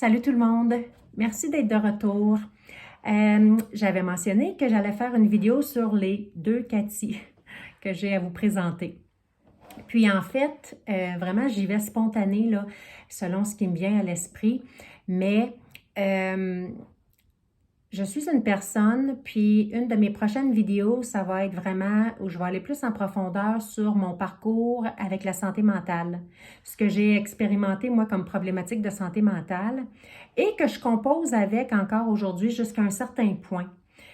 Salut tout le monde! Merci d'être de retour. J'avais mentionné que j'allais faire une vidéo sur les deux Cathy que j'ai à vous présenter. Puis en fait, vraiment, j'y vais spontané, là, selon ce qui me vient à l'esprit. Mais je suis une personne, puis une de mes prochaines vidéos, ça va être vraiment où je vais aller plus en profondeur sur mon parcours avec la santé mentale. Ce que j'ai expérimenté, moi, comme problématique de santé mentale et que je compose avec encore aujourd'hui jusqu'à un certain point.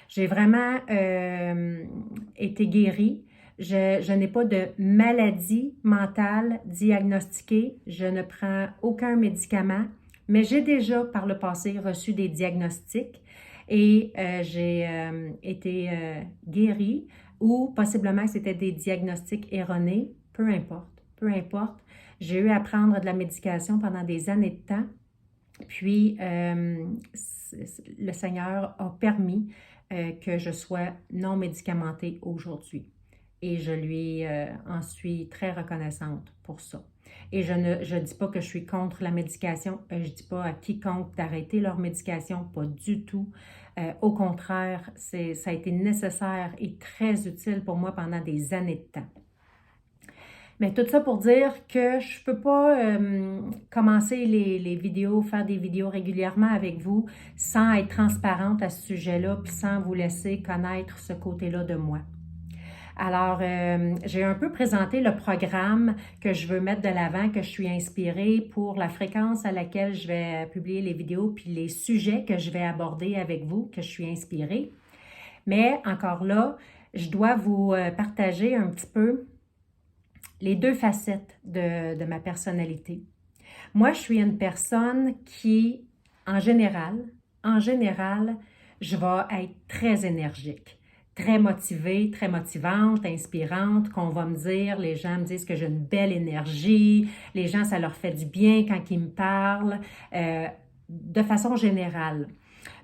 J'ai vraiment été guérie. Je n'ai pas de maladie mentale diagnostiquée. Je ne prends aucun médicament, mais j'ai déjà par le passé reçu des diagnostics et j'ai été guérie ou possiblement que c'était des diagnostics erronés, peu importe, peu importe. J'ai eu à prendre de la médication pendant des années de temps, puis le Seigneur a permis que je sois non médicamentée aujourd'hui. Et je lui en suis très reconnaissante pour ça. Et je ne dis pas que je suis contre la médication, je ne dis pas à quiconque d'arrêter leur médication, pas du tout. Au contraire, ça a été nécessaire et très utile pour moi pendant des années de temps. Mais tout ça pour dire que je ne peux pas commencer les vidéos, faire des vidéos régulièrement avec vous sans être transparente à ce sujet-là, puis sans vous laisser connaître ce côté-là de moi. Alors, j'ai un peu présenté le programme que je veux mettre de l'avant, que je suis inspirée pour la fréquence à laquelle je vais publier les vidéos, puis les sujets que je vais aborder avec vous, que je suis inspirée. Mais encore là, je dois vous partager un petit peu les deux facettes de ma personnalité. Moi, je suis une personne qui, en général, je vais être très énergique, très motivée, très motivante, inspirante, qu'on va me dire, les gens me disent que j'ai une belle énergie, les gens, ça leur fait du bien quand ils me parlent, de façon générale.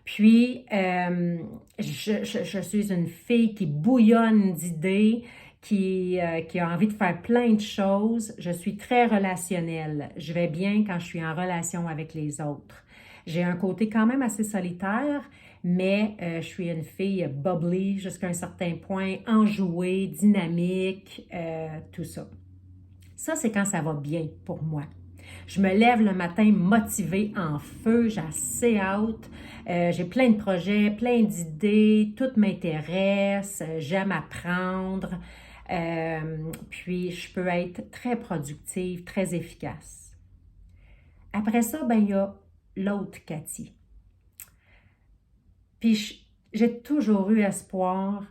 Puis, je suis une fille qui bouillonne d'idées, qui a envie de faire plein de choses. Je suis très relationnelle. Je vais bien quand je suis en relation avec les autres. J'ai un côté quand même assez solitaire, mais je suis une fille bubbly jusqu'à un certain point, enjouée, dynamique, tout ça. Ça, c'est quand ça va bien pour moi. Je me lève le matin motivée, en feu, j'ai assez hâte, j'ai plein de projets, plein d'idées, tout m'intéresse, j'aime apprendre, puis je peux être très productive, très efficace. Après ça, ben il y a l'autre Cathy. Puis j'ai toujours eu espoir,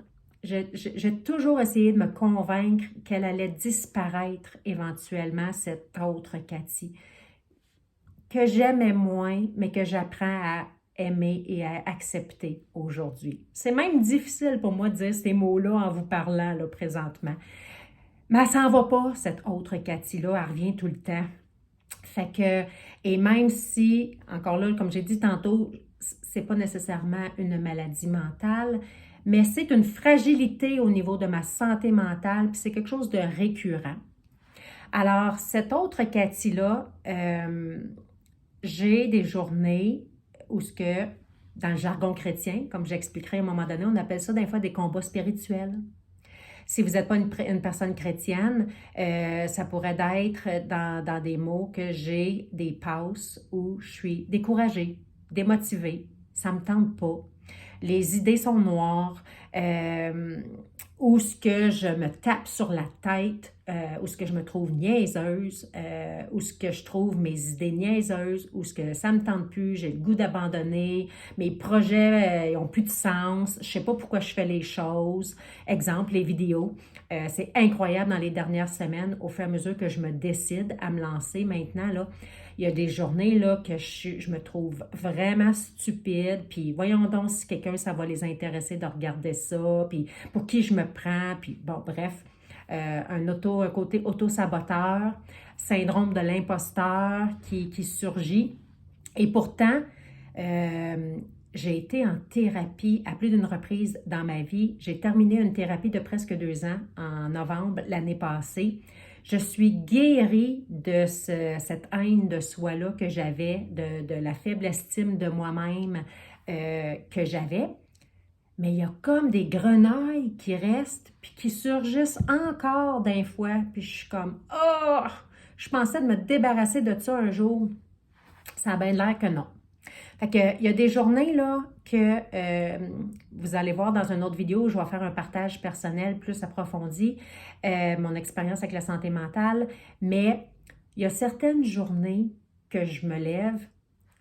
j'ai toujours essayé de me convaincre qu'elle allait disparaître éventuellement, cette autre Cathy, que j'aimais moins, mais que j'apprends à aimer et à accepter aujourd'hui. C'est même difficile pour moi de dire ces mots-là en vous parlant là, présentement. Mais elle s'en va pas, cette autre Cathy-là, elle revient tout le temps. Fait que, et même si, encore là, comme j'ai dit tantôt, c'est pas nécessairement une maladie mentale, mais c'est une fragilité au niveau de ma santé mentale, puis c'est quelque chose de récurrent. Alors, cette autre Cathy-là, j'ai des journées où ce que, dans le jargon chrétien, comme j'expliquerai à un moment donné, on appelle ça des fois des combats spirituels. Si vous n'êtes pas une personne chrétienne, ça pourrait être dans des mots que j'ai des passes où je suis découragée, démotivée, ça ne me tente pas. Les idées sont noires, ou ce que je me tape sur la tête, ou ce que je me trouve niaiseuse, ou ce que je trouve mes idées niaiseuses, ou ce que ça me tente plus, j'ai le goût d'abandonner, mes projets n'ont plus de sens, je sais pas pourquoi je fais les choses. Exemple, les vidéos. C'est incroyable dans les dernières semaines, au fur et à mesure que je me décide à me lancer maintenant, là, il y a des journées là, que je me trouve vraiment stupide, puis voyons donc si quelqu'un, ça va les intéresser de regarder ça, puis pour qui je me prends, puis bon, bref, un côté auto-saboteur, syndrome de l'imposteur qui surgit. Et pourtant, j'ai été en thérapie à plus d'une reprise dans ma vie. J'ai terminé une thérapie de presque 2 ans en novembre l'année passée. Je suis guérie de cette haine de soi-là que j'avais, de la faible estime de moi-même que j'avais. Mais il y a comme des grenailles qui restent puis qui surgissent encore d'un fois. Puis je suis comme, oh, je pensais de me débarrasser de ça un jour. Ça a bien l'air que non. Fait que, il y a des journées là que vous allez voir dans une autre vidéo où je vais faire un partage personnel plus approfondi, mon expérience avec la santé mentale, mais il y a certaines journées que je me lève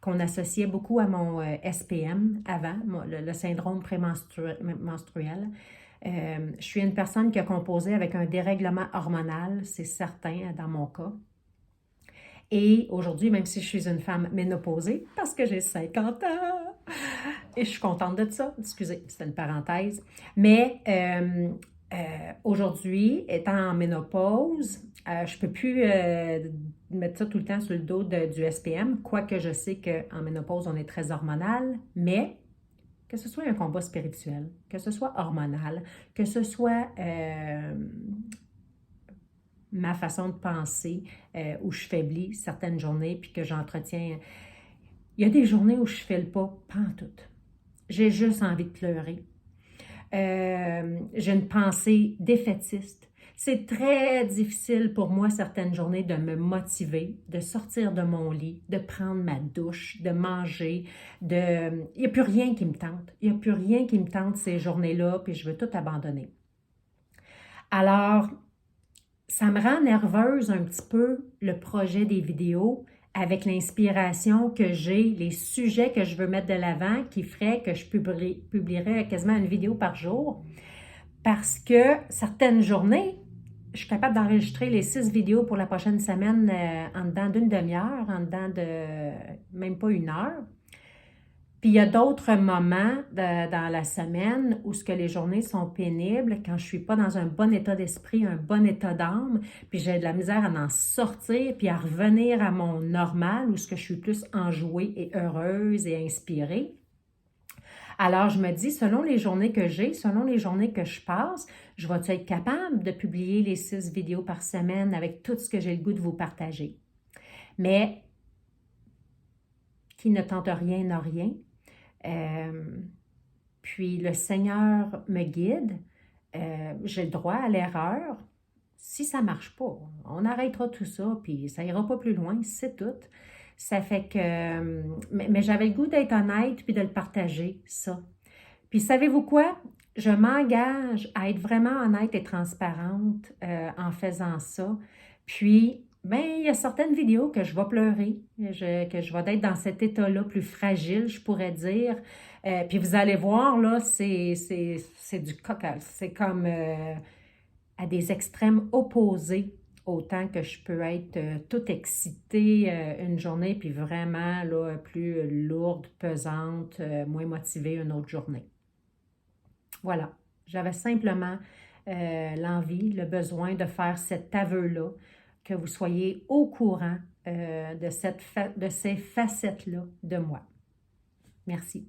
qu'on associait beaucoup à mon SPM avant, le syndrome prémenstruel. Je suis une personne qui a composé avec un dérèglement hormonal, c'est certain dans mon cas. Et aujourd'hui, même si je suis une femme ménopausée, parce que j'ai 50 ans, et je suis contente de ça, excusez, c'est une parenthèse, mais aujourd'hui, étant en ménopause, je ne peux plus mettre ça tout le temps sur le dos du SPM, quoique je sais qu'en ménopause, on est très hormonal, mais que ce soit un combat spirituel, que ce soit hormonal, que ce soit ma façon de penser, où je faiblis certaines journées, puis que j'entretiens. Il y a des journées où je ne file pas, pantoute. J'ai juste envie de pleurer. J'ai une pensée défaitiste. C'est très difficile pour moi certaines journées de me motiver, de sortir de mon lit, de prendre ma douche, de manger. Il n'y a plus rien qui me tente. Il n'y a plus rien qui me tente ces journées-là, puis je veux tout abandonner. Alors, ça me rend nerveuse un petit peu le projet des vidéos avec l'inspiration que j'ai, les sujets que je veux mettre de l'avant qui ferait que je publierais quasiment une vidéo par jour parce que certaines journées, je suis capable d'enregistrer les 6 vidéos pour la prochaine semaine en dedans d'une demi-heure, en dedans de même pas 1 heure. Puis il y a d'autres moments dans la semaine où ce que les journées sont pénibles, quand je ne suis pas dans un bon état d'esprit, un bon état d'âme, puis j'ai de la misère à en sortir, puis à revenir à mon normal, où ce que je suis plus enjouée et heureuse et inspirée. Alors je me dis, selon les journées que j'ai, selon les journées que je passe, je vais être capable de publier les 6 vidéos par semaine avec tout ce que j'ai le goût de vous partager. Mais qui ne tente rien n'a rien. Puis le Seigneur me guide, j'ai le droit à l'erreur. Si ça ne marche pas, on arrêtera tout ça, puis ça ira pas plus loin, c'est tout. Ça fait que, mais j'avais le goût d'être honnête puis de le partager, ça. Puis savez-vous quoi? Je m'engage à être vraiment honnête et transparente en faisant ça. Puis, ben, il y a certaines vidéos que je vais pleurer, que je vais être dans cet état-là plus fragile, je pourrais dire. Puis vous allez voir, là, c'est du cocasse. C'est comme à des extrêmes opposés, autant que je peux être toute excitée une journée, puis vraiment là, plus lourde, pesante, moins motivée une autre journée. Voilà, j'avais simplement l'envie, le besoin de faire cet aveu-là, que vous soyez au courant de ces facettes-là de moi. Merci.